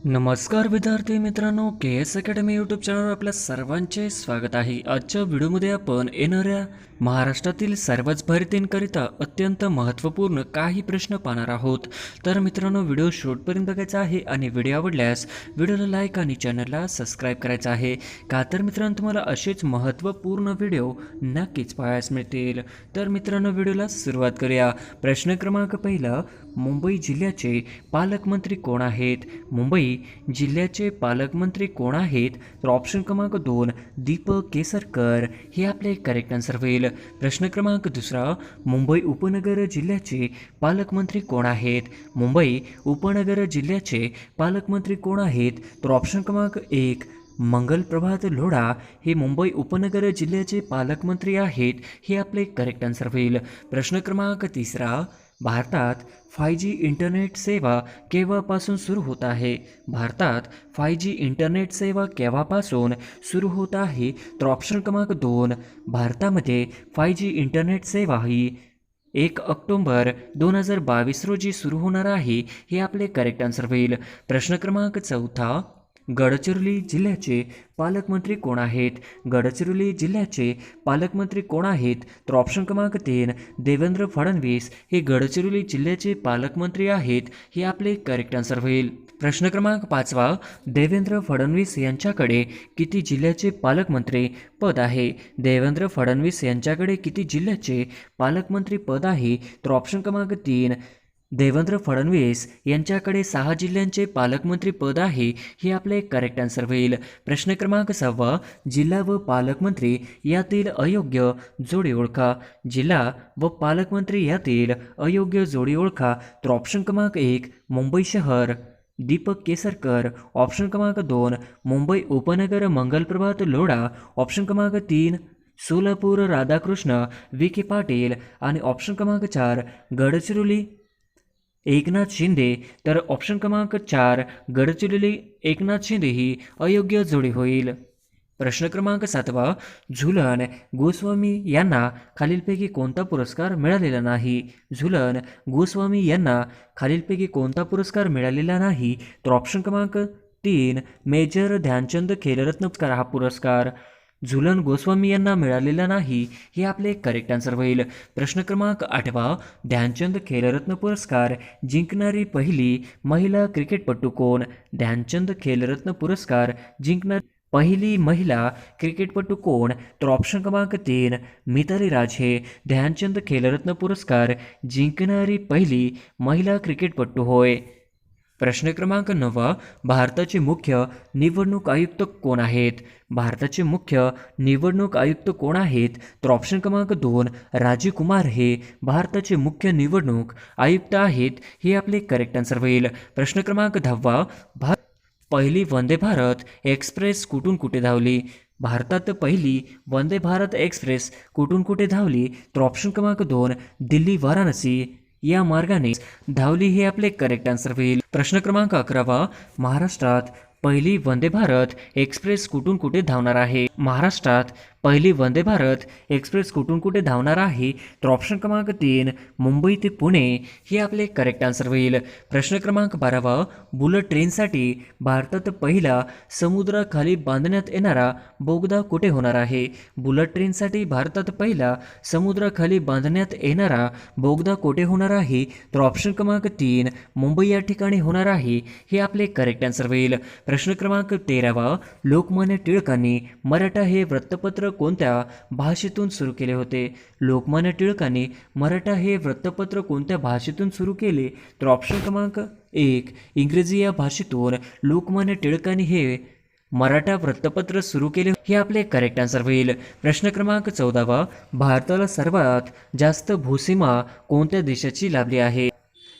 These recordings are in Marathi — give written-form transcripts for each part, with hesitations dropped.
नमस्कार विद्यार्थी मित्रांनो, के एस अकॅडमी यूट्यूब चॅनलवर आपल्या सर्वांचे स्वागत आहे. आजच्या व्हिडिओमध्ये आपण येणाऱ्या महाराष्ट्रातील सर्वच भरतींकरिता अत्यंत महत्त्वपूर्ण काही प्रश्न पाहणार आहोत. तर मित्रांनो, व्हिडिओ शेवटपर्यंत बघायचा आहे आणि व्हिडिओ आवडल्यास व्हिडिओला लाईक आणि चॅनलला सबस्क्राईब करायचं आहे. का तर मित्रांनो, तुम्हाला असेच महत्त्वपूर्ण व्हिडिओ नक्कीच पाहायला मिळतील. तर मित्रांनो, व्हिडिओला सुरुवात करूया. प्रश्न क्रमांक पहिला, मुंबई जिल्ह्याचे पालकमंत्री कोण आहेत? मुंबई जिल्ह्याचे पालकमंत्री कोण आहेत? तर ऑप्शन क्रमांक 2 दीपक केसरकर हे आपले करेक्ट आन्सर होईल. प्रश्न क्रमांक दुसरा, मुंबई उपनगर जिल्ह्याचे पालकमंत्री कोण आहेत? मुंबई उपनगर जिल्ह्याचे पालकमंत्री कोण आहेत? तर ऑप्शन क्रमांक 1 मंगल प्रभात लोढा हे मुंबई उपनगर जिल्ह्याचे पालकमंत्री आहेत. हे आपले करेक्ट आन्सर होईल. प्रश्न क्रमांक तिसरा, भारतात 5G इंटरनेट सेवा केव्हापासून सुरू होत आहे? भारतात 5G इंटरनेट सेवा केव्हापासून सुरू होत आहे? तर ऑप्शन क्रमांक 2 भारतामध्ये 5G इंटरनेट सेवा ही 1 ऑक्टोबर 2022 रोजी सुरू होणार आहे. हे आपले करेक्ट आन्सर होईल. प्रश्न क्रमांक चौथा, गडचिरोली जिल्ह्याचे पालकमंत्री कोण आहेत? गडचिरोली जिल्ह्याचे पालकमंत्री कोण आहेत? तर ऑप्शन क्रमांक 3 देवेंद्र फडणवीस हे गडचिरोली जिल्ह्याचे पालकमंत्री आहेत. हे आपले करेक्ट आन्सर होईल. प्रश्न क्रमांक 5, देवेंद्र फडणवीस यांच्याकडे किती जिल्ह्याचे पालकमंत्री पद आहे? देवेंद्र फडणवीस यांच्याकडे किती जिल्ह्याचे पालकमंत्री पद आहे? तर ऑप्शन क्रमांक 3 देवेंद्र फडणवीस यांच्याकडे 6 जिल्ह्यांचे पालकमंत्री पद आहे. हे आपले करेक्ट आन्सर होईल. प्रश्न क्रमांक 6, जिल्हा व पालकमंत्री यातील अयोग्य जोडी ओळखा. जिल्हा व पालकमंत्री यातील अयोग्य जोडी ओळखा. तर ऑप्शन क्रमांक 1 मुंबई शहर दीपक केसरकर, ऑप्शन क्रमांक 2 मुंबई उपनगर मंगलप्रभात लोढा, ऑप्शन क्रमांक 3 सोलापूर राधाकृष्ण विखे पाटील आणि ऑप्शन क्रमांक 4 गडचिरोली एकनाथ शिंदे. तर ऑप्शन क्रमांक 4 गडचिरोली एकनाथ शिंदे ही अयोग्य जोडी होईल. प्रश्न क्रमांक 7, झुलन गोस्वामी यांना खालीलपैकी कोणता पुरस्कार मिळालेला नाही? झुलन गोस्वामी यांना खालीलपैकी कोणता पुरस्कार मिळालेला नाही? तर ऑप्शन क्रमांक 3 मेजर ध्यानचंद खेलरत्न पुरस्कार हा पुरस्कार झुलन गोस्वामी यांना मिळालेला नाही. हे आपले करेक्ट आन्सर होईल. प्रश्न क्रमांक 8, ध्यानचंद खेलरत्न पुरस्कार जिंकणारी पहिली महिला क्रिकेटपटू कोण? ध्यानचंद खेलरत्न पुरस्कार जिंकणारी पहिली महिला क्रिकेटपटू कोण? तर ऑप्शन क्रमांक 3 मिताली राज हे ध्यानचंद खेलरत्न पुरस्कार जिंकणारी पहिली महिला क्रिकेटपटू होय. प्रश्न क्रमांक 9, भारताचे मुख्य निवडणूक आयुक्त कोण आहेत? भारताचे मुख्य निवडणूक आयुक्त कोण आहेत? तर ऑप्शन क्रमांक 2 राजीव कुमार हे भारताचे मुख्य निवडणूक आयुक्त आहेत. हे आपले करेक्ट आन्सर होईल. प्रश्न क्रमांक 10, पहिली वंदे भारत एक्सप्रेस कुठून कुठे धावली? भारतात पहिली वंदे भारत एक्सप्रेस कुठून कुठे धावली? तर ऑप्शन क्रमांक 2 दिल्ली वाराणसी या मार्गाने धावली. हे आपले करेक्ट आन्सर होईल. प्रश्न क्रमांक 11, महाराष्ट्रात पहिली वंदे भारत एक्सप्रेस कुठून कुठे धावणार आहे? महाराष्ट्रात पहिली वंदे भारत एक्सप्रेस कुठून कुठे धावणार आहे? तर ऑप्शन क्रमांक 3 मुंबई ते पुणे हे आपले करेक्ट आन्सर होईल. प्रश्न क्रमांक 12, बुलेट ट्रेनसाठी भारतात पहिला समुद्राखाली बांधण्यात येणारा बोगदा कुठे होणार आहे? बुलेट ट्रेनसाठी भारतात पहिला समुद्राखाली बांधण्यात येणारा बोगदा कुठे होणार आहे? तर ऑप्शन क्रमांक 3 मुंबई या ठिकाणी होणार आहे. हे आपले करेक्ट आन्सर होईल. प्रश्न क्रमांक 13, लोकमान्य टिळकांनी मराठा हे वृत्तपत्र कोणत्या भाषेतून सुरू केले होते? लोकमान्य टिळकांनी मराठा हे वृत्तपत्र कोणत्या भाषेतून सुरू केले? तर ऑप्शन क्रमांक 1 इंग्रजी या भाषेतून लोकमान्य टिळकांनी हे मराठा वृत्तपत्र सुरू केले. हे आपले करेक्ट आन्सर होईल. प्रश्न क्रमांक 14, भारताला सर्वात जास्त भूसीमा कोणत्या देशाची लाभली आहे?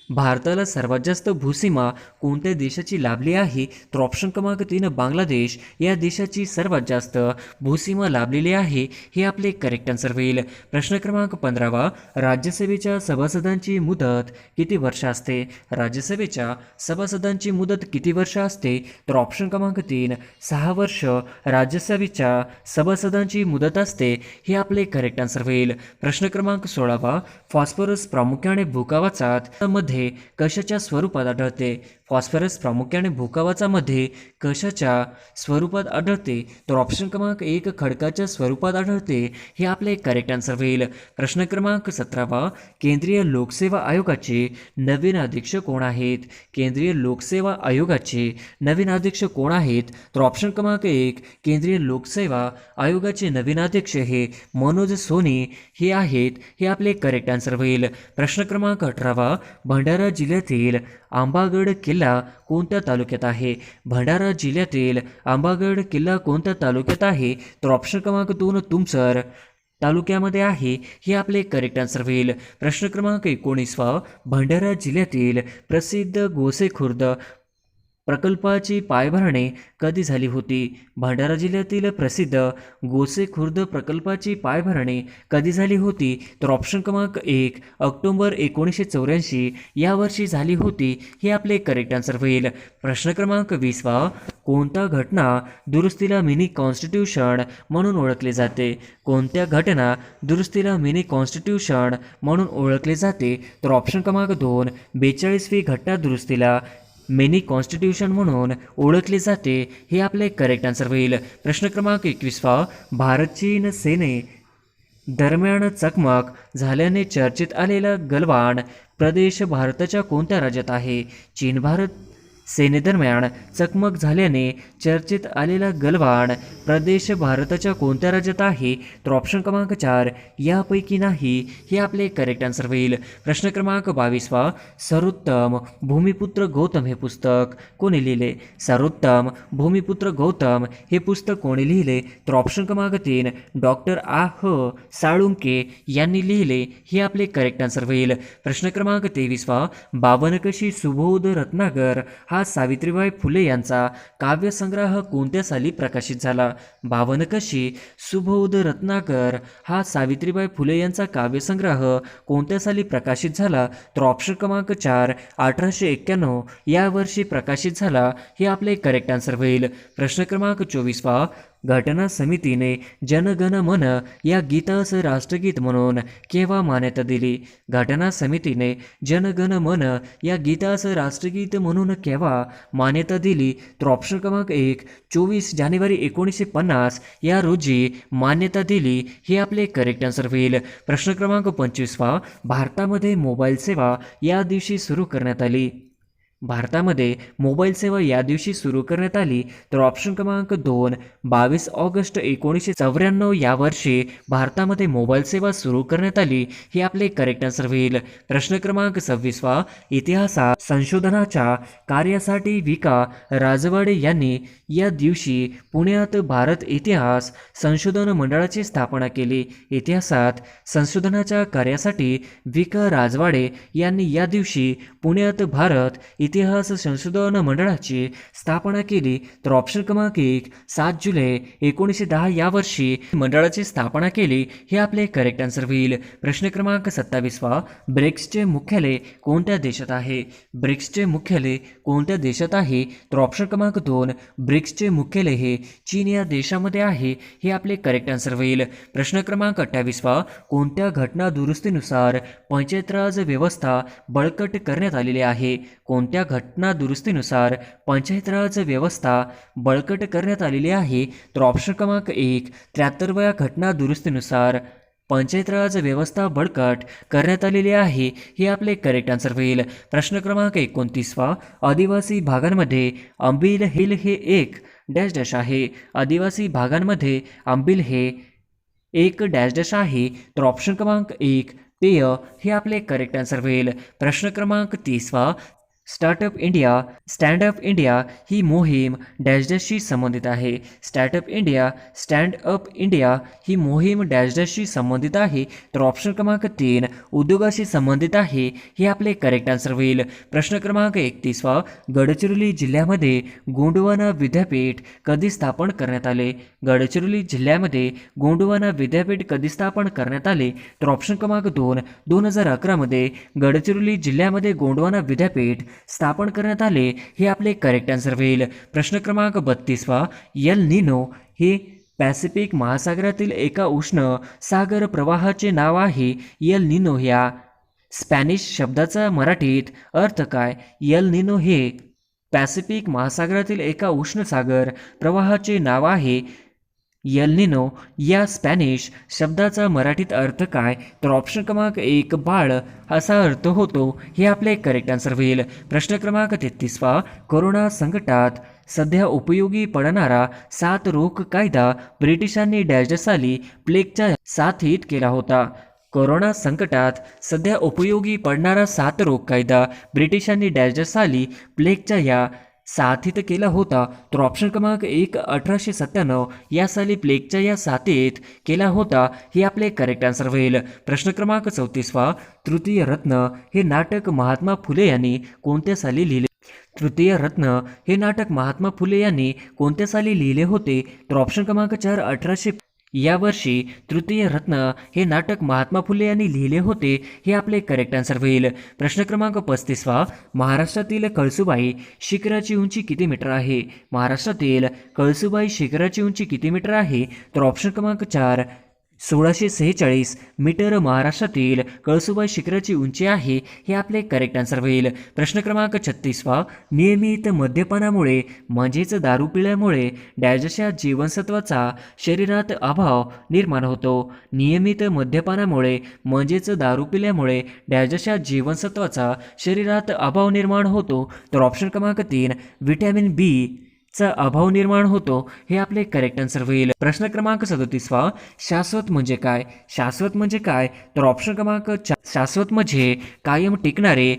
भारताला सर्वात जास्त भूसीमा कोणत्या देशाची लाभली आहे? तर ऑप्शन क्रमांक 3 बांगलादेश या देशाची सर्वात जास्त भूसीमा लाभलेली आहे. हे आपले करेक्ट आन्सर होईल. प्रश्न क्रमांक 15, राज्यसभेच्या सभासदांची मुदत किती वर्ष असते? राज्यसभेच्या सभासदांची मुदत किती वर्ष असते? तर ऑप्शन क्रमांक 3 6 वर्ष राज्यसभेच्या सभासदांची मुदत असते. हे आपले करेक्ट आन्सर होईल. प्रश्न क्रमांक 16, फॉस्फरस प्रामुख्याने भूकवचात मध्ये मध्ये कशाच्या स्वरूपात आढळते? फॉस्फरस प्रामुख्याने भूकवचामध्ये कशाच्या स्वरूपात आढळते? तर ऑप्शन क्रमांक 1 खडकाच्या स्वरूपात आढळते. हे आपले करेक्ट आन्सर होईल. प्रश्न क्रमांक 17 केंद्रीय लोकसेवा आयोगाचे नवीन अध्यक्ष कोण आहेत? केंद्रीय लोकसेवा आयोगाचे नवीन अध्यक्ष कोण आहेत? तर ऑप्शन क्रमांक 1 केंद्रीय लोकसेवा आयोगाचे नवीन अध्यक्ष हे मनोज सोनी हे आहेत. हे आपले करेक्ट आन्सर होईल. प्रश्न क्रमांक 18 भंडारा जिल्ह्यातील आंबागड किल्ला कोणत्या तालुक्यात आहे? भंडारा जिल्ह्यातील आंबागड किल्ला कोणत्या तालुक्यात आहे? तर ऑप्शन क्रमांक 2 तुमसर तालुक्यामध्ये आहे. हे आपले करेक्ट आन्सर होईल. प्रश्न क्रमांक 19 भंडारा जिल्ह्यातील प्रसिद्ध गोसेखुर्द प्रकल्पाची पायाभरणी कधी झाली होती? भंडारा जिल्ह्यातील प्रसिद्ध गोसेखुर्द प्रकल्पाची पायाभरणी कधी झाली होती? तर ऑप्शन क्रमांक 1 ऑक्टोबर 1984 या वर्षी झाली होती. हे आपले करेक्ट आन्सर होईल. प्रश्न क्रमांक 20 कोणत्या घटना दुरुस्तीला मिनी कॉन्स्टिट्यूशन म्हणून ओळखले जाते? कोणत्या घटना दुरुस्तीला मिनी कॉन्स्टिट्यूशन म्हणून ओळखले जाते? तर ऑप्शन क्रमांक 2 42वी घटना दुरुस्तीला मिनी कॉन्स्टिट्यूशन म्हणून ओळखले जाते. हे आपले करेक्ट आन्सर होईल. प्रश्न क्रमांक 21 भारत चीन सेने दरम्यान चकमक झाल्याने चर्चेत आलेला गलवान प्रदेश भारताच्या कोणत्या राज्यात आहे? चीन भारत सेनेदरम्यान चकमक झाल्याने चर्चेत आलेला गलवान प्रदेश भारताच्या कोणत्या राज्यात आहे? तर ऑप्शन क्रमांक 4 यापैकी नाही. हे आपले करेक्ट आन्सर होईल. प्रश्न क्रमांक 22 सर्वोत्तम भूमिपुत्र गौतम हे पुस्तक कोणी लिहिले? सर्वोत्तम भूमिपुत्र गौतम हे पुस्तक कोणी लिहिले? तर ऑप्शन क्रमांक 3 डॉक्टर आ.ह. साळुंके यांनी लिहिले. हे आपले करेक्ट आन्सर होईल. प्रश्न क्रमांक 23 बावनकशी सुबोध रत्नाकर हा सावित्रीबाई फुले यांचा काव्यसंग्रह कोणत्या साली प्रकाशित झाला? बावनकशी सुबोध रत्नाकर हा सावित्रीबाई फुले यांचा काव्यसंग्रह कोणत्या साली प्रकाशित झाला? तर ऑप्शन क्रमांक 4 1891 या वर्षी प्रकाशित झाला. हे आपले करेक्ट आन्सर होईल. प्रश्न क्रमांक 24 घटना समितीने जनगण मन या गीतास राष्ट्रगीत म्हणून केव्हा मान्यता दिली? घटना समितीने जनगण मन या गीतास राष्ट्रगीत म्हणून केव्हा मान्यता दिली? तर ऑप्शन क्रमांक 1 24 जानेवारी 1950 या रोजी मान्यता दिली. हे आपले करेक्ट आन्सर होईल. प्रश्न क्रमांक 25 भारतामध्ये मोबाईल सेवा या दिवशी सुरू करण्यात आली. भारतामध्ये मोबाईल सेवा या दिवशी सुरू करण्यात आली. तर ऑप्शन क्रमांक 2 22 ऑगस्ट 1994 या वर्षी भारतामध्ये मोबाईल सेवा सुरू करण्यात आली. हे आपले करेक्ट आन्सर होईल. प्रश्न क्रमांक 26 इतिहासात संशोधनाच्या कार्यासाठी विका राजवाडे यांनी या दिवशी पुण्यात भारत इतिहास संशोधन मंडळाची स्थापना केली. इतिहासात संशोधनाच्या कार्यासाठी विका राजवाडे यांनी या दिवशी पुण्यात भारत इतिहास संशोधन मंडळाची स्थापना केली. तर ऑप्शन क्रमांक 1 7 जुलै 1910 या वर्षी मंडळाची स्थापना केली. हे आपले करेक्ट आन्सर होईल. प्रश्न क्रमांक 27 ब्रिक्सचे मुख्यालय कोणत्या देशात आहे? ब्रिक्सचे मुख्यालय कोणत्या देशात आहे? तर ऑप्शन क्रमांक 2 ब्रिक्सचे मुख्यालय हे चीन या देशामध्ये आहे. हे आपले करेक्ट आन्सर होईल. प्रश्न क्रमांक 28 कोणत्या घटना दुरुस्तीनुसार पंचायत राज व्यवस्था बळकट करण्यात आलेली आहे? कोणत्या घटना दुरुस्तीनुसार पंचायत राज व्यवस्था बळकट करण्यात आलेली आहे? तर ऑप्शन क्रमांक 1 73व्या घटना दुरुस्तीनुसार पंचायत राज व्यवस्था बळकट करण्यात आलेली आहे. हे आपले करेक्ट आन्सर होईल. प्रश्न क्रमांक 29 आदिवासी भागांमध्ये अंबिल हिल हे एक डॅश डॅश आहे. आदिवासी भागांमध्ये अंबिल हे एक डॅश डॅश आहे. तर ऑप्शन क्रमांक 1 पेय हे आपले करेक्ट आन्सर होईल. प्रश्न क्रमांक 30 स्टार्टअप इंडिया ही मोहीम डॅश डॅशशी संबंधित आहे. स्टार्टअप इंडिया ही मोहीम डॅश डॅशशी संबंधित आहे. तर ऑप्शन क्रमांक 3 उद्योगाशी संबंधित आहे. हे आपले करेक्ट आन्सर होईल. प्रश्न क्रमांक 31 गडचिरोली जिल्ह्यामध्ये गोंडवाना विद्यापीठ कधी स्थापन करण्यात आले? गडचिरोली जिल्ह्यामध्ये गोंडवाना विद्यापीठ कधी स्थापन करण्यात आले? तर ऑप्शन क्रमांक 2 2011 मध्ये गडचिरोली जिल्ह्यामध्ये गोंडवाना विद्यापीठ स्थापन करण्यात आले. हे आपले करेक्ट आन्सर होईल. प्रश्न क्रमांक 32 एल निनो हे पॅसिफिक महासागरातील एका उष्ण सागर प्रवाहाचे नाव आहे. एल निनो ह्या स्पॅनिश शब्दाचा मराठीत अर्थ काय? एल निनो हे पॅसिफिक महासागरातील एका उष्णसागर प्रवाहाचे नाव आहे. एल निनो या स्पॅनिश शब्दाचा मराठीत अर्थ काय? तर ऑप्शन क्रमांक 1 बाळ असा अर्थ होतो. हे आपले करेक्ट आन्सर होईल. प्रश्न क्रमांक 33 कोरोना संकटात सध्या उपयोगी पडणारा 7 रोग कायदा ब्रिटिशांनी डॅश साली प्लेगच्या साथीत केला होता. कोरोना संकटात सध्या उपयोगी पडणारा 7 रोग कायदा ब्रिटिशांनी डॅश साली प्लेगच्या या साथीत केला होता. तर ऑप्शन क्रमांक 1 1897 या साली प्लेगच्या या साथीत केला होता. हे आपले करेक्ट आन्सर होईल. प्रश्न क्रमांक 34 तृतीय रत्न हे नाटक महात्मा फुले यांनी कोणत्या साली लिहिले? तृतीय रत्न हे नाटक महात्मा फुले यांनी कोणत्या साली लिहिले होते? तर ऑप्शन क्रमांक 4 1800 या वर्षी तृतीय रत्न हे नाटक महात्मा फुले यांनी लिहिले होते. हे आपले करेक्ट आन्सर होईल. प्रश्न क्रमांक 35 महाराष्ट्रातील कळसुबाई शिखराची उंची किती मीटर आहे? महाराष्ट्रातील कळसुबाई शिखराची उंची किती मीटर आहे? तर ऑप्शन क्रमांक 4 1646 मीटर महाराष्ट्रातील कळसुबाई शिखराची उंची आहे. हे आपले करेक्ट आन्सर होईल. प्रश्न क्रमांक 36 नियमित मद्यपानामुळे म्हणजेच दारू पिल्यामुळे डॅशच्या जीवनसत्वाचा शरीरात अभाव निर्माण होतो. नियमित मद्यपानामुळे म्हणजेच दारू पिल्यामुळे डॅशच्या जीवनसत्वाचा शरीरात अभाव निर्माण होतो. तर ऑप्शन क्रमांक 3 व्हिटॅमिन बी चा अभाव निर्माण होतो. हे आपले करेक्ट आन्सर होईल. प्रश्न क्रमांक 37 शाश्वत म्हणजे काय? शाश्वत म्हणजे काय? तर ऑप्शन क्रमांक 4 शाश्वत म्हणजे कायम टिकणारे.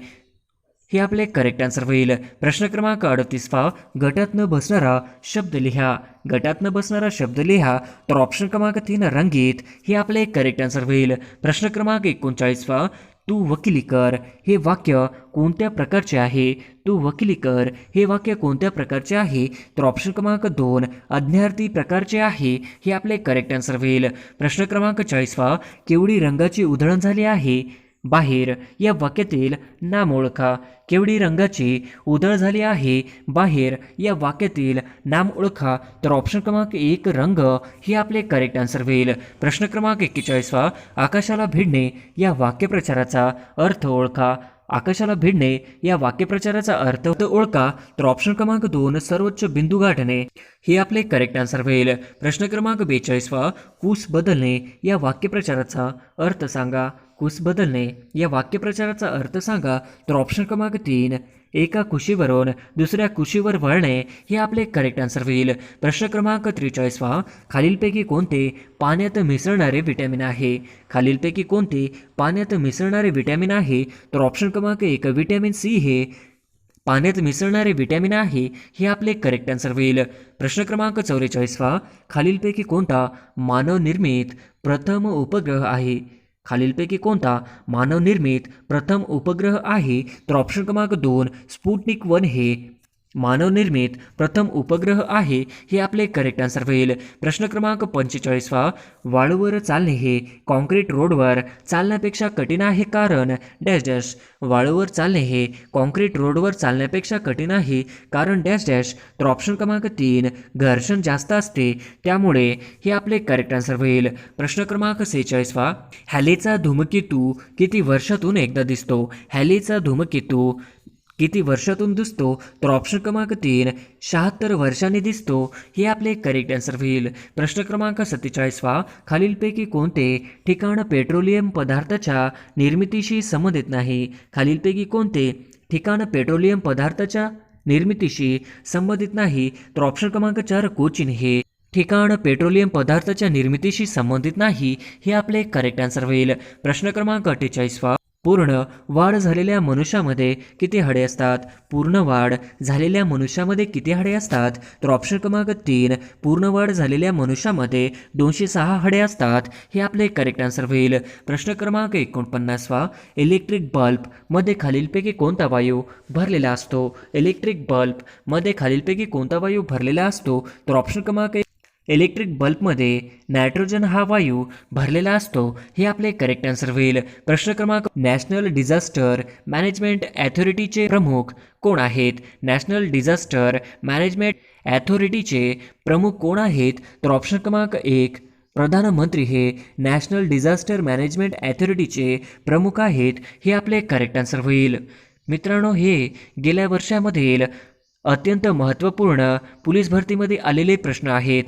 हे आपले करेक्ट आन्सर होईल. प्रश्न क्रमांक 38 गटात न बसणारा शब्द लिहा. गटात न बसणारा शब्द लिहा. तर ऑप्शन क्रमांक 3 रंगीत. हे आपले करेक्ट आन्सर होईल. प्रश्न क्रमांक 39 तू वकिली कर हे वाक्य कोणत्या प्रकारचे आहे? तू वकिली कर हे वाक्य कोणत्या प्रकारचे आहे? तर ऑप्शन क्रमांक 2 अज्ञार्थी प्रकारचे आहे. हे आपले करेक्ट आन्सर होईल. प्रश्न क्रमांक 40 केवढी रंगाची उधळण झाली आहे बाहेर या वाक्यातील नाम ओळखा. केवढी रंगाची उधळ झाली आहे बाहेर या वाक्यातील नाम ओळखा. तर ऑप्शन क्रमांक 1 रंग. हे आपले करेक्ट आन्सर होईल. प्रश्न क्रमांक 41 आकाशाला भिडणे या वाक्यप्रचाराचा अर्थ ओळखा. आकाशाला भिडणे या वाक्यप्रचाराचा अर्थ ओळखा. तर ऑप्शन क्रमांक 2 सर्वोच्च बिंदू गाठणे. हे आपले करेक्ट आन्सर होईल. प्रश्न क्रमांक 42 कूस बदलणे या वाक्यप्रचाराचा अर्थ सांगा. कूस बदलणे या वाक्यप्रचाराचा अर्थ सांगा. तर ऑप्शन क्रमांक 3 एका कुशीवरून दुसऱ्या कुशीवर वळणे. हे आपले करेक्ट आन्सर होईल. प्रश्न क्रमांक 43 खालीलपैकी कोणते पाण्यात मिसळणारे विटॅमिन आहे? खालीलपैकी कोणते पाण्यात मिसळणारे विटॅमिन आहे? तर ऑप्शन क्रमांक 1 विटॅमिन सी हे पाण्यात मिसळणारे विटॅमिन आहे. हे आपले करेक्ट आन्सर होईल. प्रश्न क्रमांक 44 खालीलपैकी कोणता मानवनिर्मित प्रथम उपग्रह आहे? खालीलपैकी कोणता मानवनिर्मित प्रथम उपग्रह आहे? तर ऑप्शन क्रमांक 2 स्पुटनिक 1 हे मानवनिर्मित प्रथम उपग्रह आहे. हे आपले करेक्ट आन्सर होईल. प्रश्न क्रमांक 45 वाळूवर चालणे हे कॉन्क्रीट रोडवर चालण्यापेक्षा कठीण आहे कारण डॅश डॅश. वाळूवर चालणे हे कॉन्क्रीट रोडवर चालण्यापेक्षा कठीण आहे कारण डॅश डॅश. तर ऑप्शन क्रमांक 3 घर्षण जास्त असते त्यामुळे. हे आपले करेक्ट आन्सर होईल. प्रश्न क्रमांक 46 हॅलीचा धूमकेतू किती वर्षातून एकदा दिसतो? हॅलीचा धूमकेतू किती वर्षातून दिसतो? तर ऑप्शन क्रमांक 3 76 वर्षांनी दिसतो. हे आपले करेक्ट आन्सर होईल. प्रश्न क्रमांक 47 खालीलपैकी कोणते ठिकाण पेट्रोलियम पदार्थाच्या निर्मितीशी संबंधित नाही? खालीलपैकी कोणते ठिकाण पेट्रोलियम पदार्थाच्या निर्मितीशी संबंधित नाही? तर ऑप्शन क्रमांक 4 कोचीन हे ठिकाण पेट्रोलियम पदार्थाच्या निर्मितीशी संबंधित नाही. हे आपले करेक्ट आन्सर होईल. प्रश्न क्रमांक 48 पूर्ण वाढ झालेल्या मनुष्यामध्ये किती हाडे असतात? पूर्ण वाढ झालेल्या मनुष्यामध्ये किती हाडे असतात? तर ऑप्शन क्रमांक 3 पूर्ण वाढ झालेल्या मनुष्यामध्ये 206 हाडे असतात. हे आपले करेक्ट आन्सर होईल. प्रश्न क्रमांक 49 इलेक्ट्रिक बल्ब मध्ये खालीलपैकी कोणता वायू भरलेला असतो? इलेक्ट्रिक बल्ब मध्ये खालीलपैकी कोणता वायू भरलेला असतो? तर ऑप्शन क्रमांक इलेक्ट्रिक बल्बमध्ये नायट्रोजन हा वायू भरलेला असतो. हे आपले करेक्ट आन्सर होईल. प्रश्न क्रमांक नॅशनल डिझास्टर मॅनेजमेंट अथॉरिटीचे प्रमुख कोण आहेत? नॅशनल डिझास्टर मॅनेजमेंट अथॉरिटीचे प्रमुख कोण आहेत? तर ऑप्शन क्रमांक 1 प्रधानमंत्री हे नॅशनल डिझास्टर मॅनेजमेंट ॲथॉरिटीचे प्रमुख आहेत, हे आपले करेक्ट आन्सर होईल. मित्रांनो, हे गेल्या वर्षामधील अत्यंत महत्त्वपूर्ण पोलीस भरतीमध्ये आलेले प्रश्न आहेत.